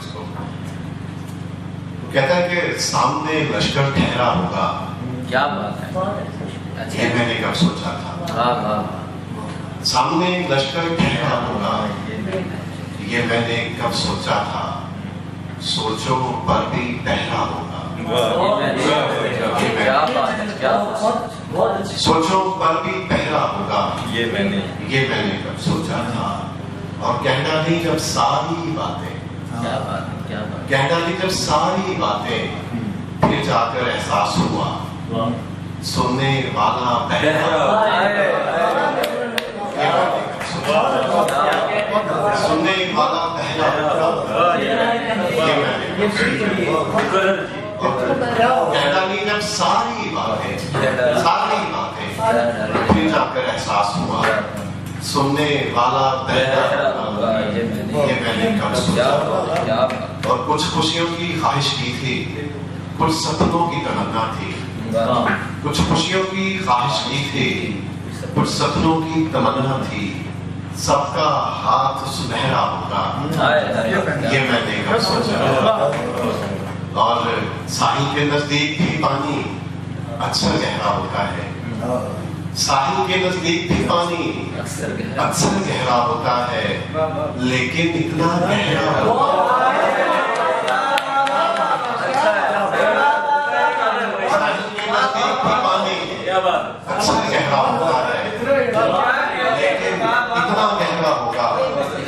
اس کو. کہتا ہے کہ سامنے لشکر ٹھہرا ہوگا. کیا بات ہے. یہ میں نے کب سوچا تھا. سامنے لشکر ٹھہرا ہوگا, یہ میں نے کب سوچا تھا. سوچو پر بھی پہرا ہوگا. سوچو پر بھی پہرا ہوگا, یہ میں نے کب سوچا تھا. اور کہنا نہیں جب ساری باتیں, کہنا نہیں جب ساری باتیں, پھر جا کر احساس ہوا سننے والا بہرا. سننے والا بہرا ہوگا, یہ میں نے کب سوچا تھا. کہنا نہیں جب ساری باتیں پھر جا کر احساس ہوا سننے والا بہرا ہوگا, یہ میں نے کب سوچا تھا. اور کچھ خوشیوں کی خواہش کی تھی, کچھ سپنوں کی تمنا تھی. کچھ خوشیوں کی خواہش کی تھی, کچھ سپنوں کی تمنا تھی. سب کا ہاتھ سنہرا ہوگا, یہ میں نے کب سوچا تھا. اور ساحل کے نزدیک بھی پانی اکثر گہرا ہوتا ہے. ساحل کے نزدیک بھی پانی اکثر گہرا ہوتا ہے, لیکن اتنا گہرا ہوتا ہے. ساحل کے نزدیک بھی پانی اکثر گہرا ہوتا ہے, لیکن اتنا گہرا ہوگا,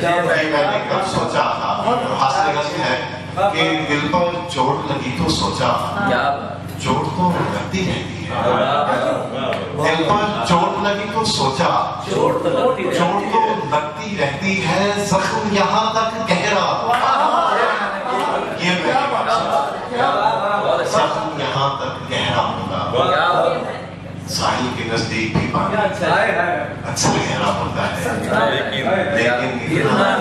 یہ میں نے کب سوچا تھا. حاصل ہے کہ دل پر چوٹ لگی تو سوچا, چوٹ تو لگتی رہتی ہے. دل پر چوٹ لگی تو سوچا, چوٹ تو لگتی رہتی ہے. زخم یہاں تک گہرا ہوگا, یہ میں نے کب سوچا. زخم یہاں تک گہرا ہوگا. ساحل کے نزدیک بھی پانی اکثر گہرا ہوتا ہے, لیکن اتنا